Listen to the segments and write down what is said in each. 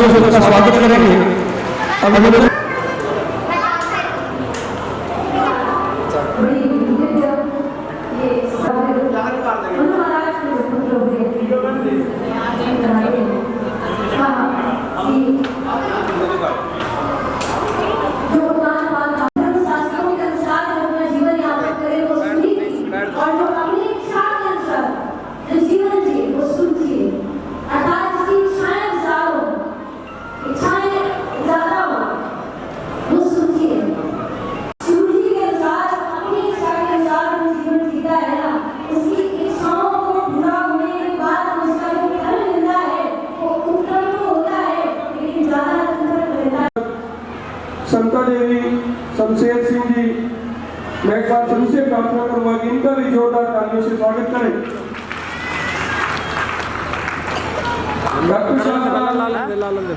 से उनका स्वागत करेंगे। अभिनंदन। समता देवी, शमशेर सिंह जी, मैं एक बार शुरू से प्रार्थना करूंगा कि इनका भी जोरदार तालियों से स्वागत करें। डॉक्टर साहब,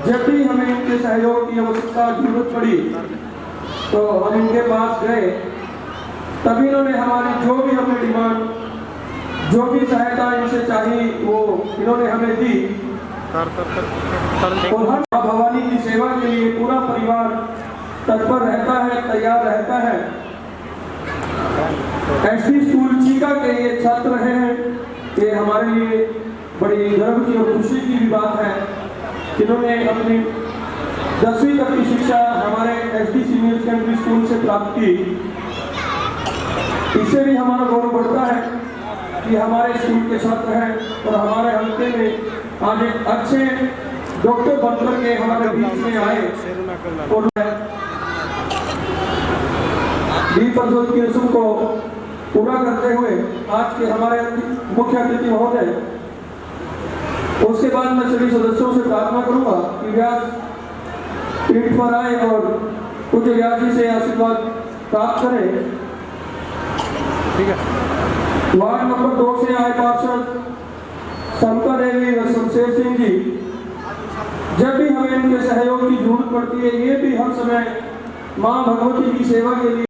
जब भी हमें इनके सहयोग की आवश्यकता जरूरत पड़ी तो हम इनके पास गए, तभी इन्होंने हमारी जो भी हमें डिमांड, जो भी सहायता इनसे चाहिए वो इन्होंने हमें दी। और हर भवानी की सेवा के लिए पूरा परिवार तत्पर रहता है, तैयार रहता है। एसडी स्कूल चीका के ये छात्र रहे हैं, ये हमारे लिए बड़ी गर्व की और खुशी की भी बात है कि इन्होंने अपनी 10वीं तक की शिक्षा हमारे एसडी सीनियर सेकेंडरी स्कूल से प्राप्त की। इससे भी हमारा गौरव बढ़ता है कि हमारे स्कूल के छात्र हैं और हमारे हल्के में आज एक अच्छे डॉक्टर बनकर के हमारे बीच में आए और की रस्म को पूरा करते हुए आज के हमारे मुख्य अतिथि महोदय, उसके बाद मैं सभी सदस्यों से प्रार्थना करूंगा कि व्यास पीठ पर आए और कुछ व्यास जी से आशीर्वाद प्राप्त करें। ठीक है। वार्ड नंबर 2 से आए पार्षद समता देवी और शमशेर सिंह जी, जब भी हमें इनके सहयोग की जरूरत पड़ती है, ये भी हर समय मां भगवती की सेवा के लिए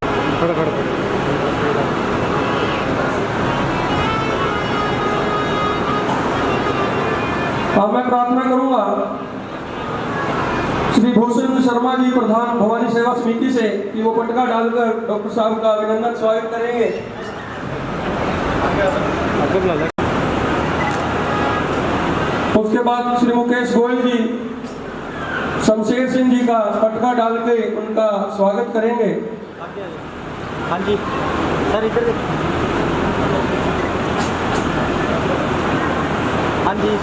मैं प्रार्थना करूंगा श्री भूषण शर्मा जी, प्रधान भवानी सेवा समिति से, कि वो पटका डालकर डॉक्टर साहब का अभिनंदन स्वागत करेंगे। उसके बाद श्री मुकेश गोयल जी, शमशेर सिंह जी का पटका डाल के उनका स्वागत करेंगे। हाँ जी सर, इधर हाँ जी।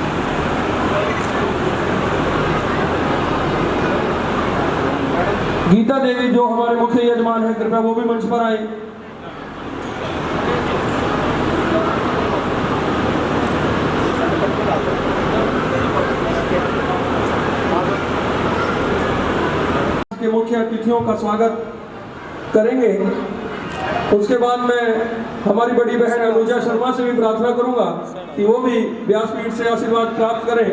गीता देवी जो हमारे मुख्य यजमान है, कृपया वो भी मंच पर आए। के मुख्य अतिथियों का स्वागत करेंगे। उसके बाद मैं हमारी बड़ी बहन अनुजा शर्मा से भी प्रार्थना करूंगा कि वो भी व्यासपीठ से आशीर्वाद प्राप्त करें।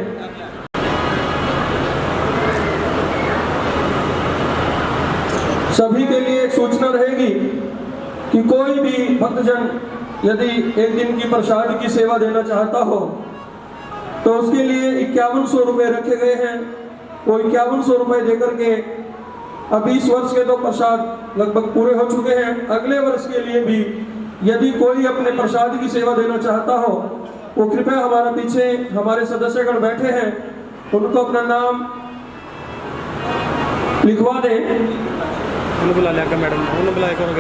सभी के लिए एक सूचना रहेगी कि कोई भी भक्तजन यदि एक दिन की प्रसाद की सेवा देना चाहता हो तो उसके लिए 5100 रुपये रखे गए हैं। वो 5100 रुपये देकर के अब 20 वर्ष के तो प्रसाद लगभग पूरे हो चुके हैं। अगले वर्ष के लिए भी यदि कोई अपने प्रसाद की सेवा देना चाहता हो, वो कृपया हमारा पीछे हमारे सदस्यगण बैठे हैं, उनको अपना नाम लिखवा दें। बुला लिया मैडम, बुलाया करो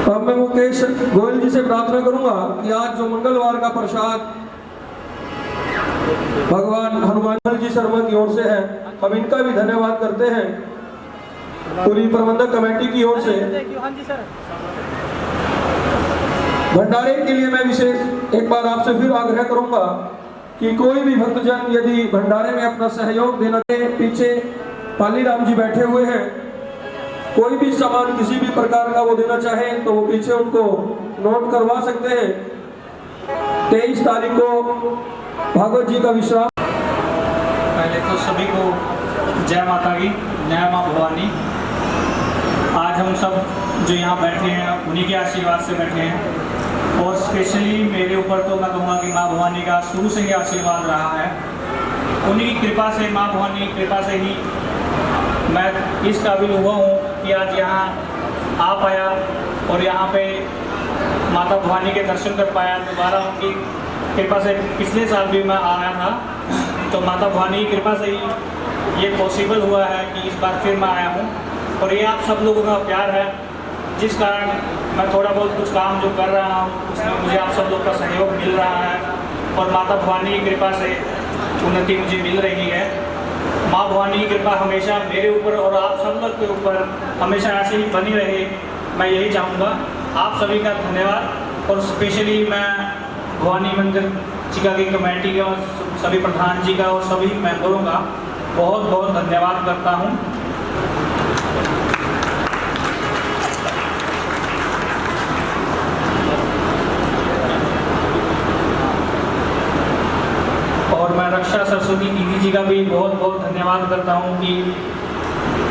अब मैं मुकेश गोयल जी से प्रार्थना करूंगा कि आज जो मंगलवार का प्रसाद भगवान हनुमान जी शर्मा की ओर से है, हम इनका भी धन्यवाद करते हैं पूरी प्रबंधक कमेटी की ओर से। भंडारे के लिए मैं विशेष एक बार आपसे फिर आग्रह करूंगा कि कोई भी भक्तजन यदि भंडारे में अपना सहयोग देना, पीछे पाली राम जी बैठे हुए हैं, कोई भी सामान किसी भी प्रकार का वो देना चाहे तो वो पीछे उनको नोट करवा सकते हैं। 23 तारीख को भागवत जी का विश्राम। पहले तो सभी को जय माता की, जय माँ भवानी। आज हम सब जो यहाँ बैठे हैं उन्हीं के आशीर्वाद से बैठे हैं, और स्पेशली मेरे ऊपर तो मैं कहूँगा कि माँ भवानी का शुरू से ही आशीर्वाद रहा है। उन्हीं की कृपा से, माँ भवानी की कृपा से ही मैं इस काबिल हुआ हूँ कि आज यहाँ आ पाया और यहाँ पे माता भवानी के दर्शन कर पाया। दोबारा उनकी कृपा से पिछले साल भी मैं आया था, तो माता भवानी की कृपा से ही ये पॉसिबल हुआ है कि इस बार फिर मैं आया हूँ। और ये आप सब लोगों का प्यार है, जिस कारण मैं थोड़ा बहुत कुछ काम जो कर रहा हूँ उसमें मुझे आप सब लोग का सहयोग मिल रहा है, और माता भवानी की कृपा से उन्नति मुझे मिल रही है। माँ भवानी की कृपा हमेशा मेरे ऊपर और आप सब लोग के ऊपर हमेशा ऐसे ही बनी रहे, मैं यही चाहूँगा। आप सभी का धन्यवाद, और स्पेशली मैं भवानी मंदिर चिका की कमेटी का और सभी प्रधान जी का और सभी मेंबरों का बहुत बहुत धन्यवाद करता हूँ। और मैं रक्षा सरस्वती दीदी जी का भी बहुत बहुत धन्यवाद करता हूँ कि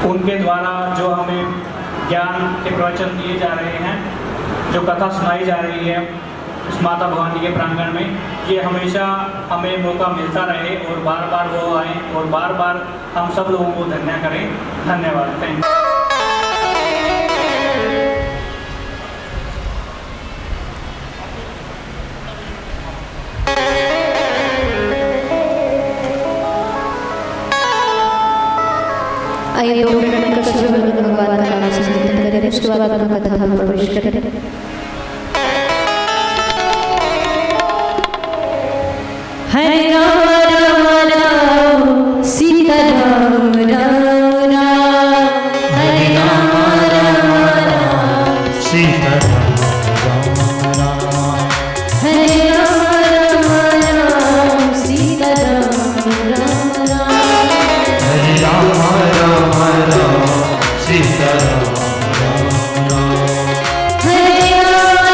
उनके द्वारा जो हमें ज्ञान के प्रवचन दिए जा रहे हैं, जो कथा सुनाई जा रही है उस माता भवानी के प्रांगण में, ये हमेशा हमें मौका मिलता रहे और बार बार वो आए और बार बार हम सब लोगों को धन्य करें। धन्यवाद, थैंक यू। आइए 2 मिनट का श्री भगवान का नाम संकीर्तन करें, उसके बाद अपना कथा में प्रवेश करें। हरे राम राम राम सीता राम राम राम, हरे राम राम राम सीता राम राम, हरे राम राम राम सीता राम राम राम, हरे राम राम राम सीता राम राम, हरे राम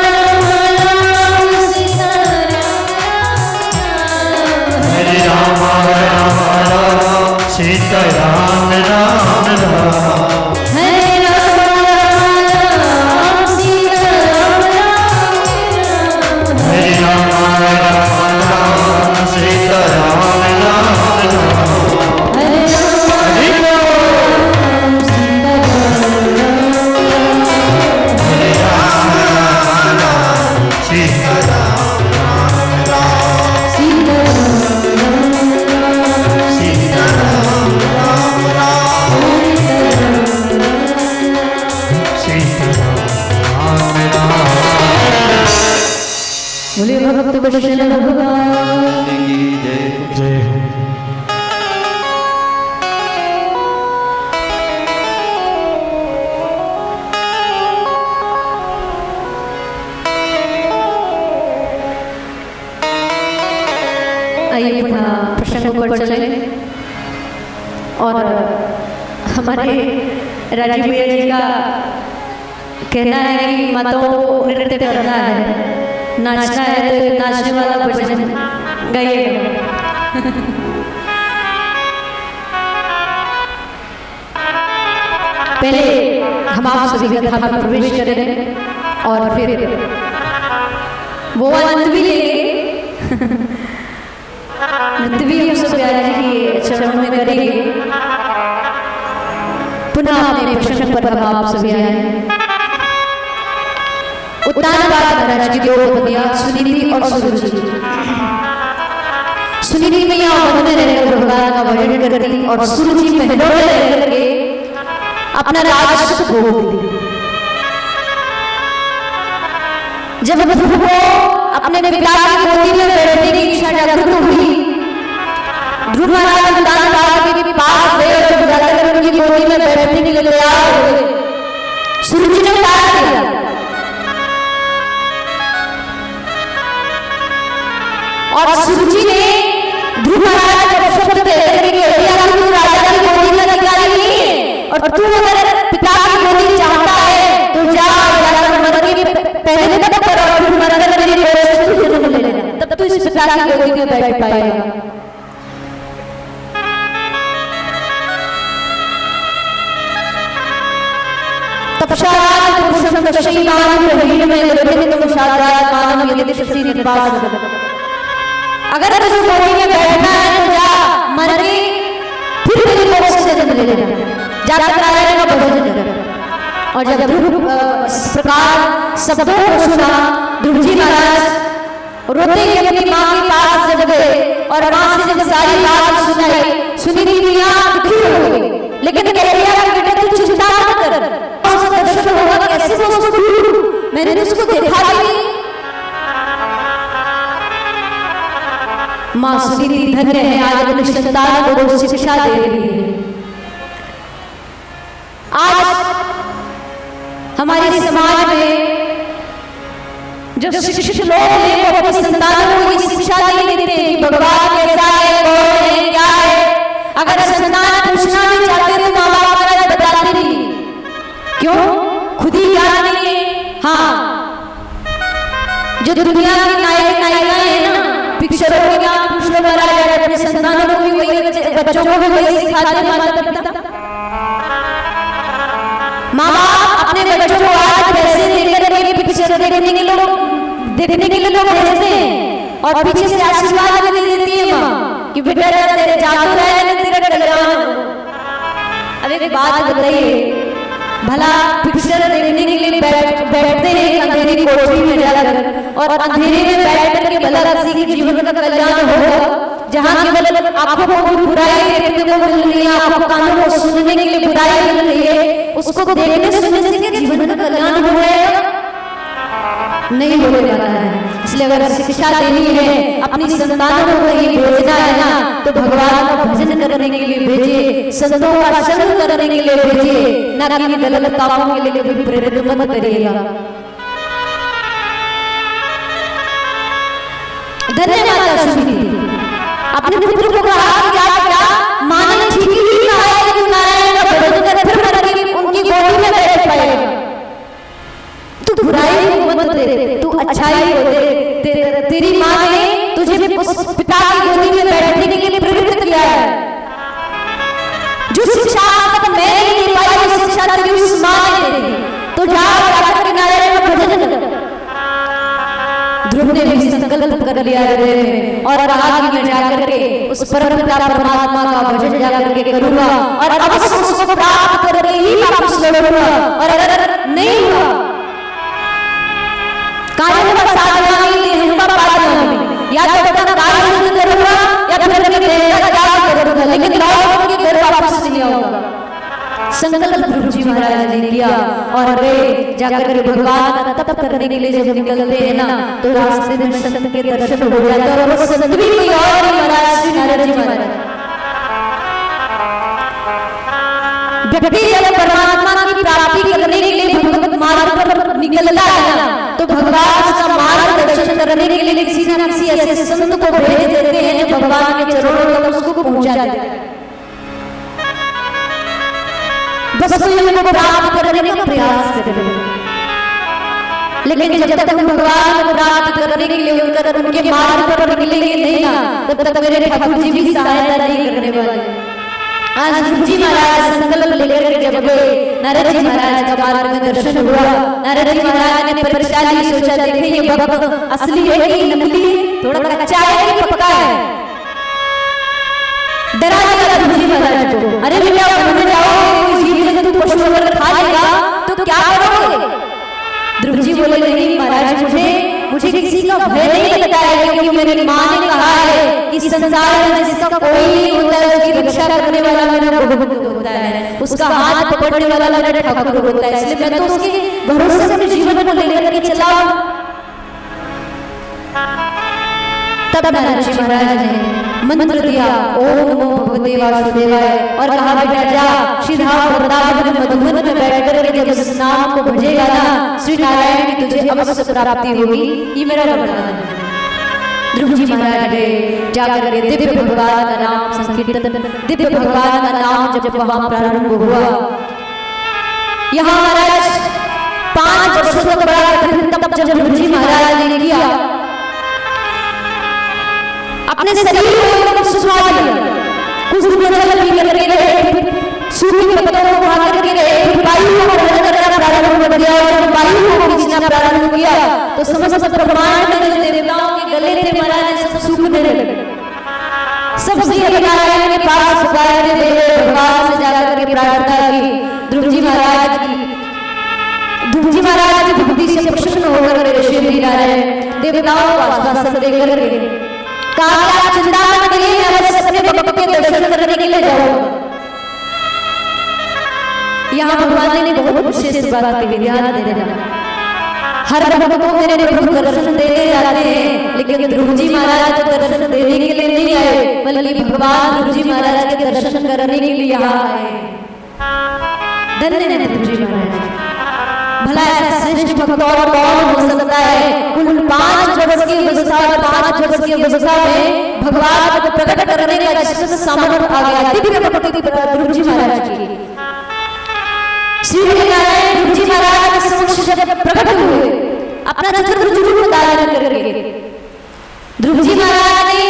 राम सीता हरे राम राम सीता राम राम राम, हरे राम राम सीता राम, हरे राम राम सीता राम राम, हरे राम सीता सीता सीता सीता सीता राम राम। बोले भक्त वत्सल भगवान की जय जय हो। आइए पुनः प्रसंग पर चले, और हमारे राजीव भैया जी का कहना है कि माताओं को नृत्य करना है, नाचना है तो नाचने वाला भजन गाइएगा। पहले हम आप सभी कथा में प्रवेश करें और फिर वो आनंद भी लेंगे, नृत्य भी हम सब प्यारे जी के चरणों में करेंगे। पुनः अपने प्रश्न पर हम आप सभी आए हैं। उत्तानपाद महाराज की 2 पत्नियां सुनीति और सुरुचि। सुनीति मैया वन में रहकर भगवान का वर्णन करती और सुरुचि महलों में रहकर के अपना राज सुख भोगती। जब ध्रुव को अपने पिता की गोदी में बैठने की इच्छा जागृत हुई, ध्रुव महाराज उत्तानपाद के पास गए और जब जाकर उनकी गोदी में बैठने के लिए तैयार हुए, सुरुचि ने कहा किया और सुरुचि ने ध्रुव महाराज जब शब्द दे कि तू राजा की गोदी में निकाली और तू अगर पिता की गोदी पिता की गोदी में बैठ पाएगा। तपशात पुरुषम दशैवान प्रवीणमेव लभेतुम शादात मानम यदिशसि निर्वासः। अगर तुझे गोदी में बैठना है तो जा, मर के फिर तेरी मोक्ष से जन्म ले लेना, जाकर नारायण का भजन कर। और जब ध्रुव इस प्रकार शब्दों को सुना, ध्रुव जी महाराज रोते ही अपनी माँ के पास जब गए और माँ से जब सारी बात सुनी थी आँख दुखी हो गई, लेकिन कह दिया कि बेटा तू चिंता मत कर, उसका दर्शन होगा कैसे वो उसको ढूंढूं, मैंने तो उसको देखा ही। माँ सुनीति धन्य है, आज अपनी संतान को शिक्षा दे रही है। आज हमारे समाज में जो शिक्षित लोग हैं वो अपनी संतानों को ये शिक्षा नहीं देते कि भगवान कैसा है, कौन है, क्या है। अगर संतान पूछना भी चाहते तो माँ बाप बताते नहीं, क्यों? खुद ही ज्ञान नहीं है। हाँ, जो दुनिया की नायिकाएं हैं ना, पिक्चरों में ज्ञान पूछने वाला है, अपने संतानों को भी वही, बच्चों को भी वही सिखाते हैं माता पिता। माँ बाप अपने बच्चों को आज पैसे देकर के पिक्चर देखने के लिए लोग भेजते हैं और पीछे से आशीर्वाद भी देती है माँ कि बेटा तेरे जादू रहे, तेरा कल्याण। अब एक बात बताइए, भला पिक्चर देखने के लिए बैठते हैं अंधेरी कोठरी में जाकर, और अंधेरे में बैठ करके भला किसी के जीवन का कल्याण होगा जहाँ केवल आंखों को बुराई देखने को मिल रही है, आपको कानों को सुनने के लिए बुराई मिल रही है, उसको देखने सुनने से जीवन का कल्याण हो जाएगा? नहीं होने वाला है। इसलिए अगर शिक्षा देनी है, अपनी संतानों को कहीं भेजना है ना, तो भगवान का भजन करने के लिए भेजिए, संतों का शरण करने के लिए भेजिए, ना कि गलत कामों के लिए भी प्रेरित मत करिएगा। धन्यवाद सुनीति। अपने पुत्र को कहा कि क्या माँ ने ठीक ही कहा है कि नारायण का भजन कर, फिर मर उनकी गोदी में बैठ पाएगा। तू बुराई को मत दे, तू अच्छाई को दे। तेरी माँ ने तुझे उस पिता की गोदी में बैठने के लिए प्रेरित किया है। जो शिक्षा तक मैं नहीं दे पाई, वो शिक्षा तेरी उस माँ ने दे दी। तो जाकर नारायण का भजन कर। ध्रुव ने भी संकल्प कर लिया हृदय में और कहा कि मैं जाकर के उस परम पिता परमात्मा का भजन जाकर के करूंगा और अवश्य उसको प्राप्त करके ही वापस लौटूंगा। और अगर नहीं हुआ, कायम का साधना नहीं होगा, पालन या तो अपना कार्य करूंगा या फिर अपने देह का त्याग करूंगा, लेकिन लौट के घर वापस नहीं आऊंगा। संकल्प ध्रुव जी महाराज ने किया और वे जाकर भगवान का तप करने के लिए जब निकलते हैं ना, तो रास्ते में संत के दर्शन हो जाते हैं। और वो संत भी कोई और नहीं, महाराज श्री नारद जी महाराज। व्यक्ति जब परमात्मा की प्राप्ति करने के लिए भगवत मार्ग पर निकलता है ना, तो भगवान का मार्ग दर्शन करने के लिए किसी न किसी ऐसे संत को भेज देते हैं जो भगवान के चरणों तक उसको पहुंचा देते हैं। बस उनको प्राप्त करने का प्रयास करें, लेकिन जब तक हम भगवान को प्राप्त करने के लिए उनके मार्ग पर निकलेंगे नहीं ना, तब तक मेरे ठाकुर जी भी सहायता नहीं करने वाले। आज ध्रुव जी महाराज संकल्प लेकर के जब गए, नारद जी महाराज का मार्ग में दर्शन हुआ। नारद जी महाराज ने परीक्षा ली, सोचा देखे ये भक्त असली है कि नकली है, थोड़ा कच्चा है कि पक्का है। डरा दिया ध्रुव जी महाराज को, अरे भैया वन में जाओगे, कोई जीव जंतु पशु अगर खा लेगा तो क्या करोगे? ध्रुव जी बोले नहीं महाराज, मुझे किसी का भय नहीं लगता है, क्योंकि मेरी माँ ने कहा है कि संसार में जिसका कोई नहीं होता है उसकी रक्षा करने वाला मेरा भगवत होता है, उसका हाथ पकड़ने वाला मेरा ठाकुर होता है। इसलिए मैं तो उसके भरोसे से अपने जीवन को लेकर के चला। तब नारद जी महाराज ने मंत्र दिया, ओम नमो भगवते वासुदेवाय, और कहा बेटा जा सीधा वृंदावन मधुवन में बैठ कर जब इस नाम को भजेगा ना, श्री नारायण की तुझे अवश्य प्राप्ति होगी। ये मेरा वरदान है। ध्रुव जी महाराज गए, जाकर के दिव्य भगवान का नाम संकीर्तन, दिव्य भगवान का नाम जब वहां प्रारंभ हुआ। यहाँ महाराज 5 वर्षों तक बड़ा कठिन तप जब ध्रुव जी महाराज ने किया, अपने शरीर को एकदम सुखा लिया, कुछ दिन जल पी करके रहे, सूखी पत्तों को खा करके रहे, वायु को ग्रहण करना प्रारंभ कर दिया और वायु को खींचना प्रारंभ किया तो समस्त ब्रह्मांड में जो देवताओं के गले थे महाराज सब सूखने लगे। सब श्री नारायण के पास पुकारते थे, भगवान से जाकर के प्रार्थना की, ध्रुव जी महाराज की भक्ति से प्रसन्न होकर के श्री नारायण देवताओं को आश्वासन देकर के कहा चिंता मत करिए, मैं अपने भक्त के दर्शन करने के लिए जाऊंगा। यहाँ भगवान ने बहुत विशेष बात कही, ध्यान देना। हर भक्त को मेरे प्रभु दर्शन देने जाते हैं, लेकिन ध्रुव जी महाराज दर्शन देने के लिए नहीं आए, बल्कि भगवान ध्रुव जी महाराज के दर्शन करने के लिए यहाँ आए। धन्य है ध्रुव जी महाराज। भला ऐसा श्रेष्ठ भक्त और कौन हो सकता है? कुल 5 वर्ष की अवस्था और 5 वर्ष की अवस्था में भगवान को प्रकट करने का जिसमें सामर्थ्य आ गया, दिव्य भक्ति ध्रुव जी महाराज की। श्री नारायण ध्रुव जी महाराज के समक्ष जब प्रकट हुए, अपना चतुर्भुज धारण करके ध्रुव जी महाराज ने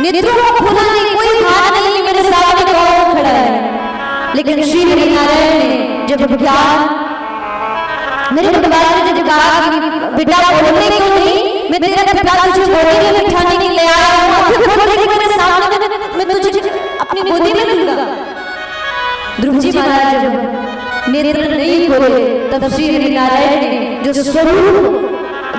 नेत्रों को खोला नहीं, कोई भान नहीं मेरे सामने कौन खड़ा है, लेकिन श्री नारायण ने जब ज्ञान मेरे भगवान ने जब कहा कि बेटा बोलने को नहीं, मैं तेरा पिता तुझे गोदी में बिठाने के लिए आया हूं, मेरे सामने मैं तुझे अपनी गोदी में लूंगा। ध्रुव जी महाराज जब नेत्र नहीं खोले तब श्री नारायण ने जो स्वरूप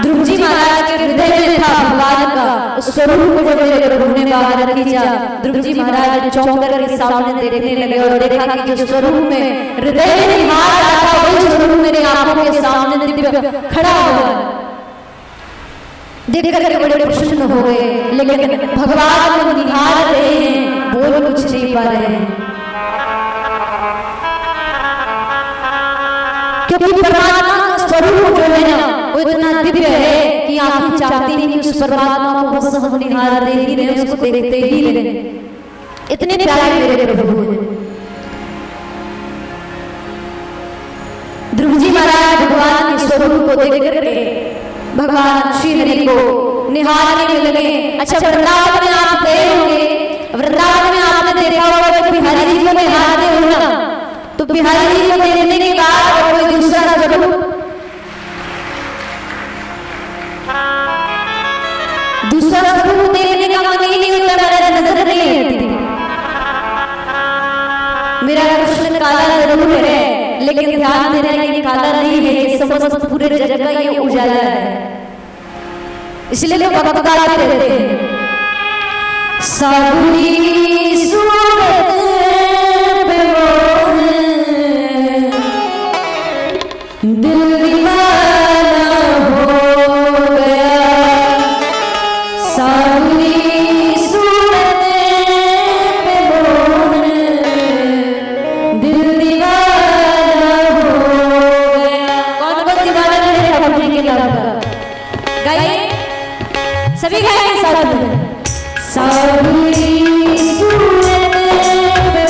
ध्रुव जी महाराज के हृदय में था भगवान का, उस स्वरूप को जब मेरे प्रभु ने बाहर खींचा, ध्रुव जी महाराज चौंक करके सामने देखने लगे और देखा कि जो स्वरूप में हृदय में निहार रहा था वही स्वरूप मेरे आंखों के सामने दिव्य खड़ा हुआ। देख करके बड़े प्रसन्न हो गए, लेकिन भगवान को निहार रहे हैं, बोल कुछ नहीं पा रहे हैं, क्योंकि परमात्मा का स्वरूप जो है ना वो इतना दिव्य है कि आंखें चाहती हैं कि उस परमात्मा को बस हम निहारते ही रहे, उसको देखते ही रहे। इतने प्यारे मेरे प्रभु हैं। ध्रुव जी महाराज भगवान के स्वरूप को देख करके भगवान श्री हरि को निहारने में लगे। अच्छा, वृंदावन में आप गए होंगे, वृंदावन में आपने देखा होगा कि बिहारी जी को निहारते हो ना, तो बिहारी जी को देखने के बाद कोई दूसरा स्वरूप देखने का मन ही नहीं होता, मेरा नजर नहीं आती। मेरा कृष्ण काला जरूर है, लेकिन ध्यान देना ये काला नहीं है, ये समस्त पूरे जगत का ये उजाला है, इसलिए तो भक्त गाते रहते हैं। सावली सूरत पे मोह दिल दीवाना हो गया, सावली सूरत पे मोह दिल दीवाना हो गया। कौन कौन दीवाना है ठाकुर जी के नाम का? गाइए सभी गाएंगे साथ में। सावली सूरत पे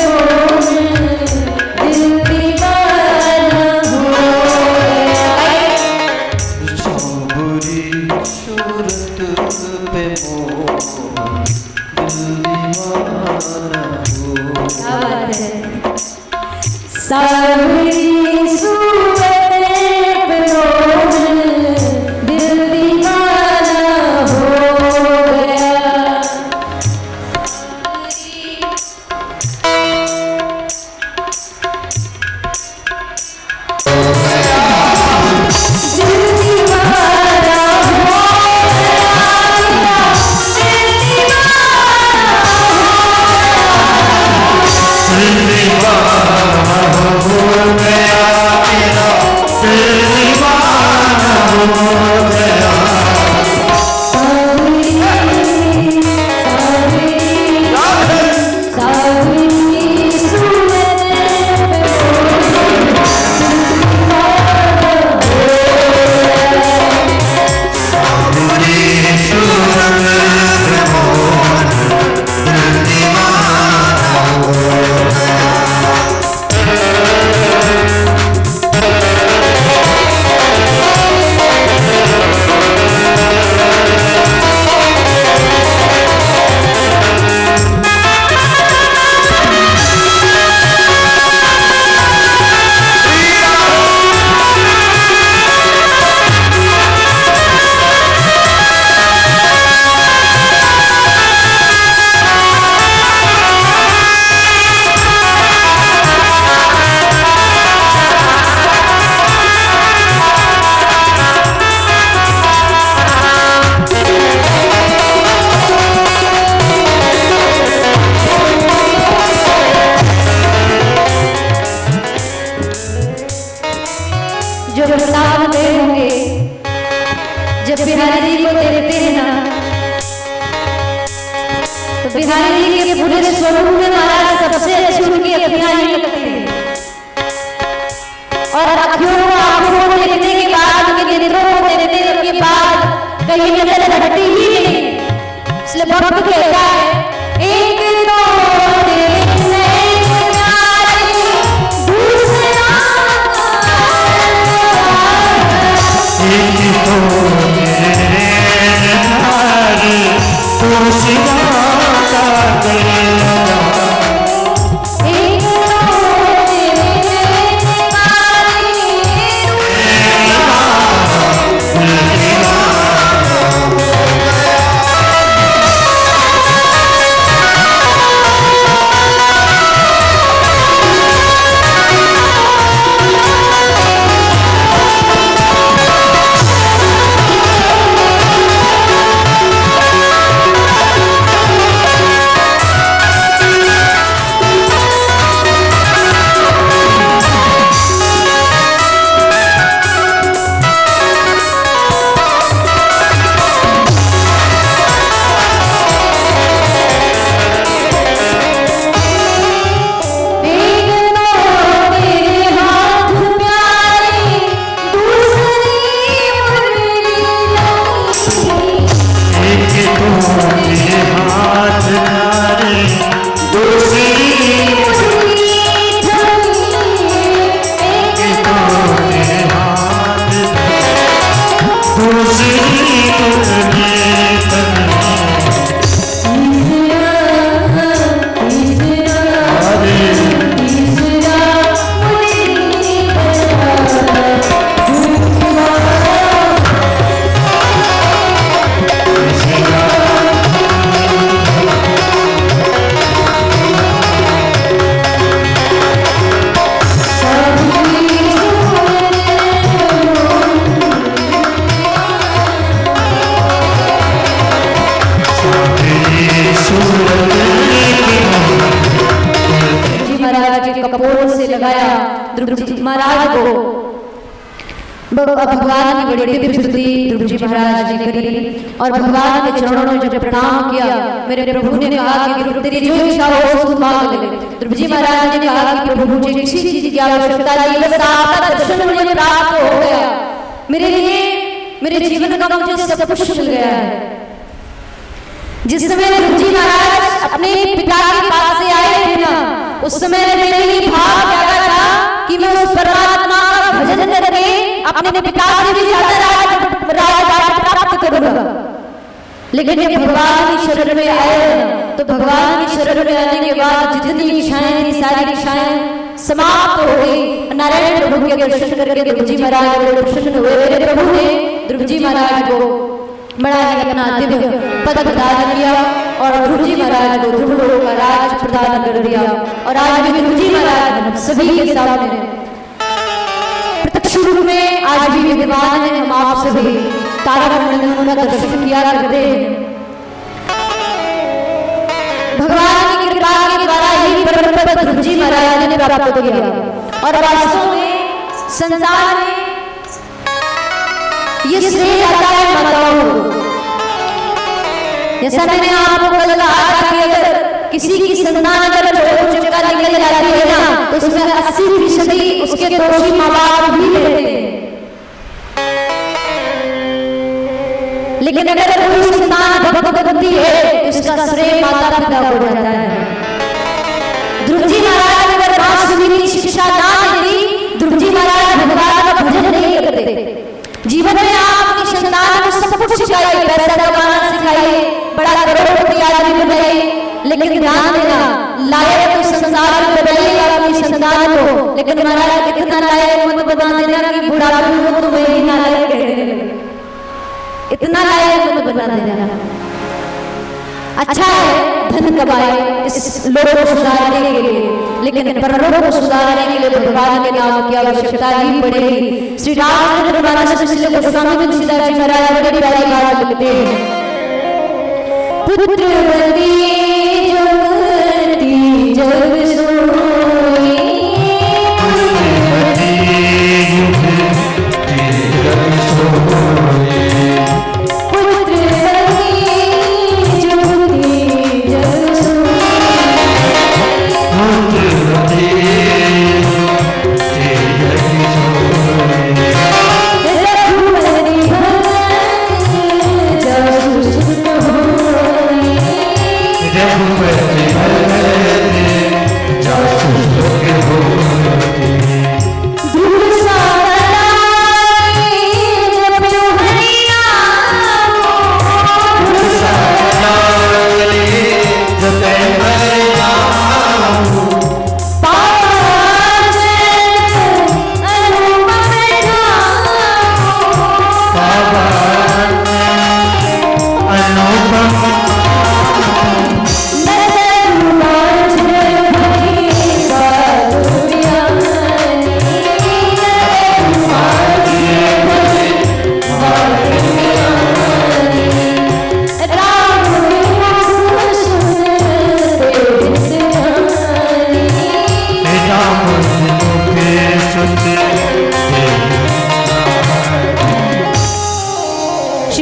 जो प्रसाद में होंगे जब बिहारी जी को देखते हैं ना तो बिहारी जी के पूरे स्वरूप में महाराज सबसे अच्छी उनकी अखियां ही लगती है और अखियों को आंखों को देखने के बाद उनके नेत्रों को देखने के बाद कहीं नजर हटती ही नहीं। इसलिए भक्त कहता है एक तो तेरे नैन प्यारे दूसरा एक तो मेरे नारी दूसरा का गला एक तो तेरे महाराज को भगवान की बड़ी दिव्य स्तुति ध्रुव जी महाराज ने करी और भगवान के चरणों में जब प्रणाम किया मेरे प्रभु ने कहा कि ध्रुव तेरी जो इच्छा हो तू मांग ले। ध्रुव जी महाराज ने कहा कि प्रभु मुझे किसी चीज की आवश्यकता नहीं, बस आपका दर्शन मुझे प्राप्त हो गया, मेरे लिए मेरे जीवन का मुझे सब कुछ मिल गया है। जिस समय ध्रुव जी महाराज अपने पिता के पास से आए थे ना, उस समय मेरे लिए भाव जागा था कि मैं उस परमात्मा का भजन करके अपने पिता से भी ज्यादा राज प्राप्त करूंगा। लेकिन जब भगवान की शरण में आए तो भगवान की शरण में आने के बाद जितनी इच्छाएं थी सारी इच्छाएं समाप्त हो गई। नारायण प्रभु के दर्शन करके ध्रुव जी महाराज बड़े प्रसन्न हुए। मेरे प्रभु ने ध्रुव जी महाराज को बड़ा ही अपना दिव्य पद प्रदान किया और ध्रुव जी महाराज को ध्रुव लोक का राज प्रदान कर दिया। और आज भी ध्रुव जी महाराज सभी के सामने प्रत्यक्ष रूप में आज भी विद्यमान है। हम आप सभी तारामंडल में उनका दर्शन किया करते हैं। भगवान की कृपा के द्वारा ही परम पद ध्रुव जी महाराज ने प्राप्त किया। और वास्तव में संसार में ये श्रेय जाता है माताओं को। जैसा मैंने आपको कल कहा था कि अगर किसी की संतान अगर चोट चक्का निकल जाती है ना तो उसमें 80% उसके दोषी माँ बाप भी रहते हैं। लेकिन अगर कोई संतान भक्त बनती है तो उसका श्रेय माता पिता को जाता है। ध्रुव जी महाराज अगर वासुदेव की शिक्षा ना मिली, ध्रुव जी महाराज भगवान का भजन नहीं करते। जीवन में आपकी संतान को सब कुछ सिखाइए, पैसा कमाना सिखाइए, बड़ा करोड़पति आदमी बनाइए, लेकिन ध्यान देना लायक तो संसार में बनाइएगा अपनी संतान को, लेकिन महाराज इतना लायक मत बना देना कि बुढ़ापे में तो मैं ही नालायक कहने लगे। इतना लायक मत बना देना। अच्छा है धन कमाए इस लोक को सुधारने के लिए, लेकिन परलोक को सुधारने के लिए भगवान के नाम की आवश्यकता ही पड़ेगी। श्री रामचंद्र महाराज गोस्वामी तुलसीदास जी महाराज बड़ी प्यारी बात लिखते हैं, पुत्रवती जगती जग सोई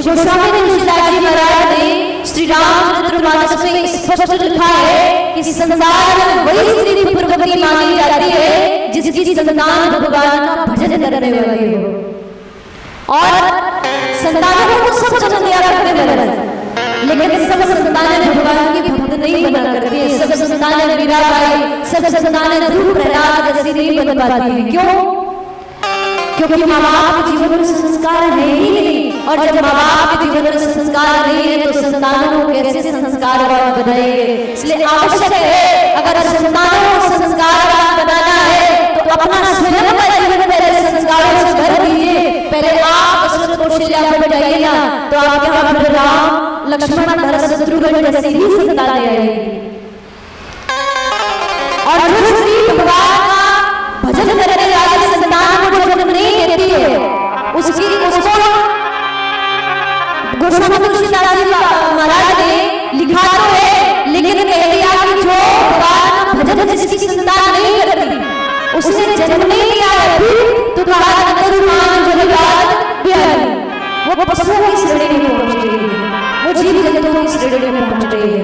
गोस्वामी तुलसीदास जी महाराज ने श्री रामचरितमानस में स्पष्ट लिखा है कि संसार में वही स्त्री पुत्रवती मानी जाती है जिसकी संतान भगवान का भजन करने वाली हो, और संतानों को सब जन्म दिया करते हैं, लेकिन सब संतानें भगवान की भक्त नहीं बना करती है, सब संतानें मीराबाई, सब संतानें ध्रुव प्रहलाद जैसी नहीं बन पाती है। क्यों? क्योंकि माँ बाप के जीवन में संस्कार है ही नहीं, और जब माँ बाप के जीवन में संस्कार नहीं है तो संतानों को कैसे संस्कारवान बनाएंगे। इसलिए आवश्यक है अगर संतानों को संस्कारवान बनाना है तो अपना स्वयं का जीवन पहले संस्कारों से भर दीजिए। पहले आप दशरथ कौशल्या में जाइए ना तो आपके यहाँ राम लक्ष्मण भरत शत्रुघ्न जैसी ही संतानें आएंगी, और जो स्त्री भगवान का भजन करने वाली संतान को जन्म नहीं देती है उसको गोस्वामी तुलसीदास जी महाराज ने लिखा तो है, लेकिन कह दिया कि जो भगवान का भजन जिसकी संतान नहीं करती उसने जन्म नहीं लिया है तो वो पशुओं की श्रेणी में पहुंच गई है, वो जीव जंतुओं की श्रेणी में पहुंच गई है।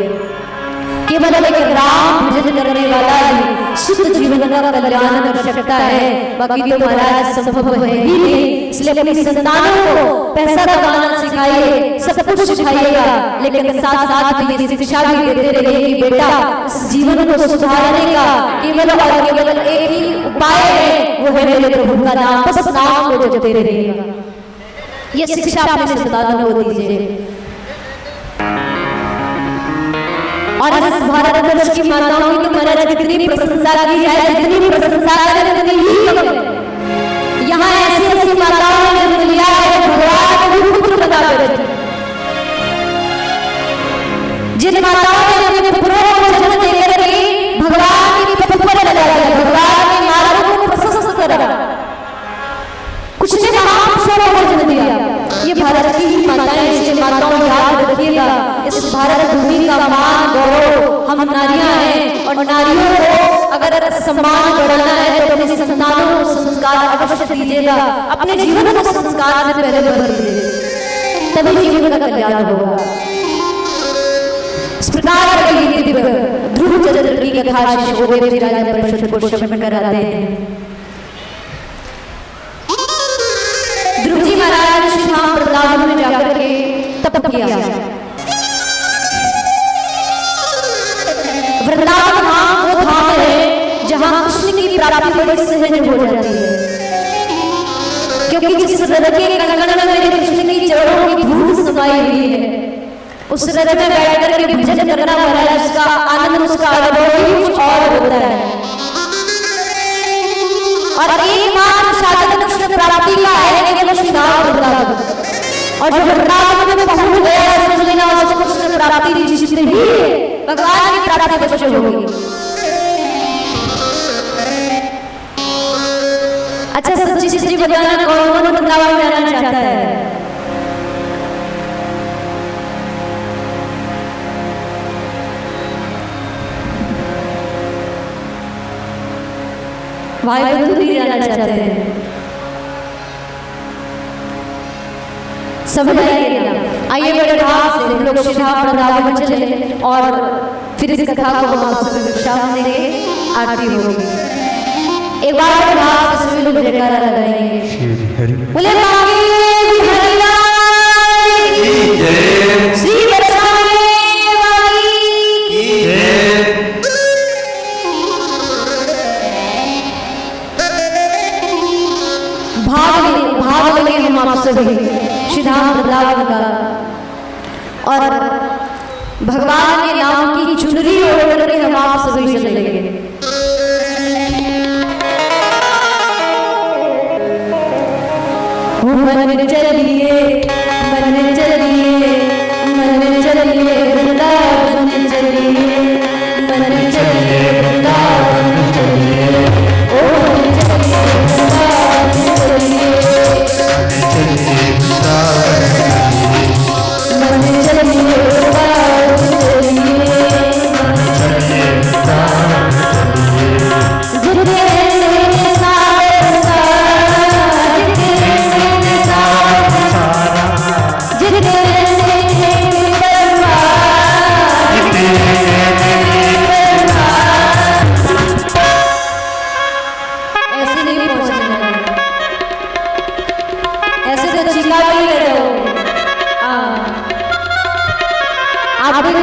केवल एक राम भजन करने वाला ही शुद्ध जीवन का कल्याण कर सकता है, बाकी तो महाराज संभव है ही नहीं। इसलिए अपनी संतानों को पैसा कमाना सिखाइए, सब कुछ सिखाइएगा, लेकिन साथ साथ में शिक्षा भी देते रहिए कि बेटा इस जीवन को सुधारने का केवल और केवल एक ही उपाय है, वो है मेरे प्रभु का नाम, बस नाम को जपते रहिएगा। ये शिक्षा अपने संतानों को दीजिए। और इस भारत वर्ष की माताओं की तो महाराज जितनी प्रशंसा की जाए, जितनी प्रशंसा करें उतनी ही कम है। यहाँ ऐसी ऐसी माताओं ने जन्म लिया है भगवान को पुत्र बता कर, जिन माताओं ने अपने पुत्रों को जन्म देकर के भगवान की पद पर लगाया, भगवान के मार्ग को प्रशस्त करा, कुछ ने महापुरुषों को जन्म दिया। ये भारत की ही माताएं, इसलिए माताओं याद रखिएगा, इस भारत भूमि का मान गौरव हम नारियां हैं, और नारियों को अगर सम्मान बढ़ाना है तो अपने संतानों को संस्कार अवश्य दीजिएगा, अपने जीवन को संस्कार से पहले भर दीजिए, तभी जीवन का कल्याण होगा। इस प्रकार की दिव्य ध्रुव चरित्र की कथा श्री गोविंद जी राजा परिषद को श्रवण कराते हैं। ध्रुव जी महाराज श्री धाम वृंदावन में जाकर के तप किया। वृंदावन धाम वो धाम है जहां कृष्ण की प्राप्ति बड़ी सहज हो जाती है, क्योंकि जिस हृदय के कंगन में मेरे कृष्ण की चरणों की धूल समाई हुई है, उस हृदय में बैठ कर के भजन करना महाराज उसका आनंद, उसका अनुभव ही कुछ और होता है। और एकमात्र साधन कृष्ण प्राप्ति का है केवल श्री धाम वृंदावन, और जो वृंदावन में पहुंच गया समझ लेना उसको कृष्ण प्राप्ति निश्चित ही भगवान की प्राप्ति अवश्य होगी। अच्छा सच्ची सच्ची बताना कौन कौन वृंदावन में आना चाहता है? भाई बंधु भी जाना चाहते हैं, सब जाइएगा। आइए बड़े भाव से हम लोग श्री धाम वृंदावन चले और फिर इस कथा को हम आप सभी को शाम देंगे, आरती होगी। एक बार बड़े भाव से सभी लोग जयकारा लगाएंगे, बोले बाकी हरिलाल की जय, श्री बरसाने वाली की जय। भाव लगे हम आप सभी श्री धाम वृंदावन का, और भगवान के नाम की चुनरी ओढ़ करके हम आप सभी चलेंगे। मन चलिए मन चलिए मन चलिए वृंदावन चलिए, मन चलिए वृंदावन चलिए, ओ चलिए वृंदावन चलिए, मन चलिए वृंदावन चलिए, जितने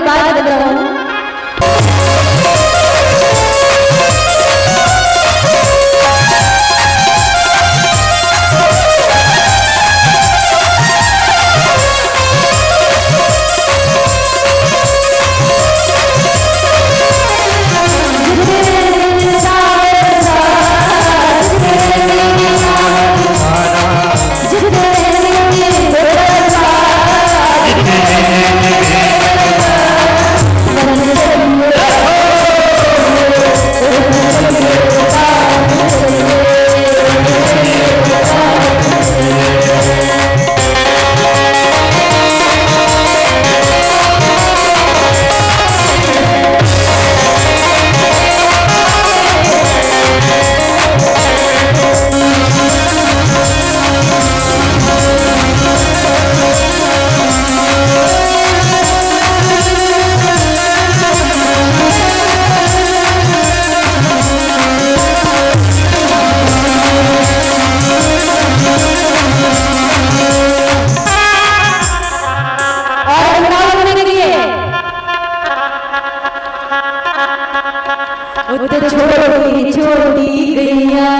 बात बताऊं। छोटी छोटी गैया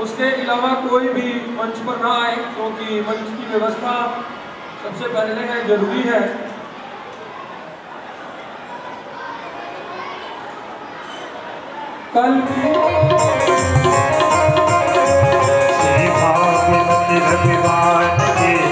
उसके अलावा कोई भी मंच पर ना आए, क्योंकि मंच की व्यवस्था सबसे पहले है, जरूरी है। कल भगवान की आरती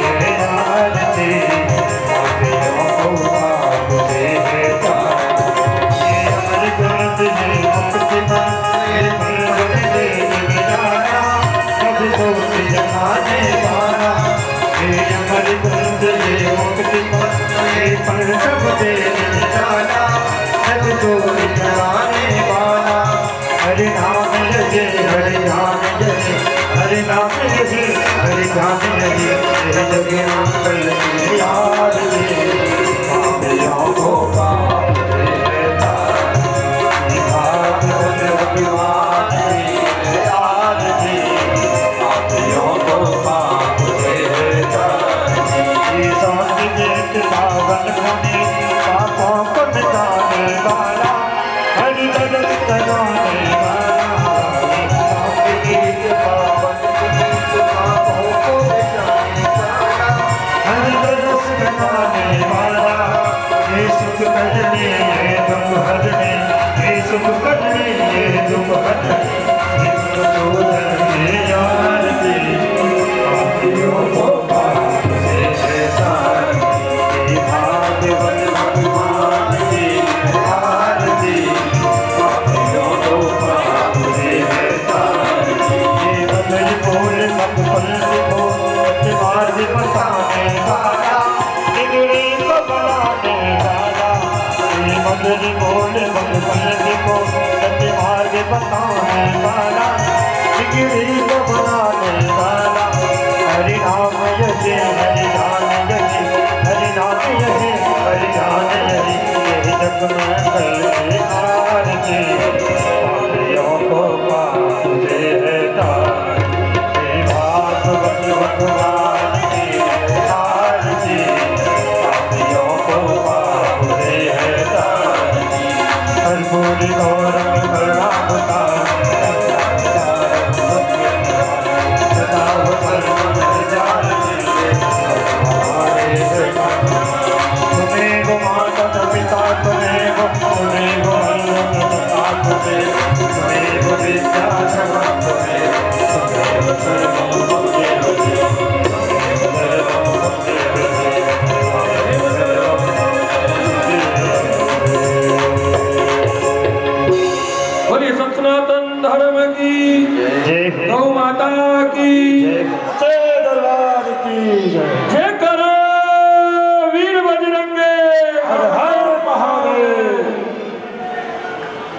हरि नाम जय हरि नाम जय हरि नाम जय हरि नाम जय जग मंगल याद पलटी को सत्य मार्ग बताने वाला, बिगड़ी को बनाने वाला। हरि नाम यही, हरि नाम यही, हरि नाम यही, हरि नाम यही, यही जग में कल की आरती। पापियों को पाप से है तार, हे भागवत भगवान की आरती। पापियों को पाप से है तार, कर्पूरी गौरव करुणावतार, बोलिए सब सनातन धर्म की, जय गौ माता की, जय दरबार की जय।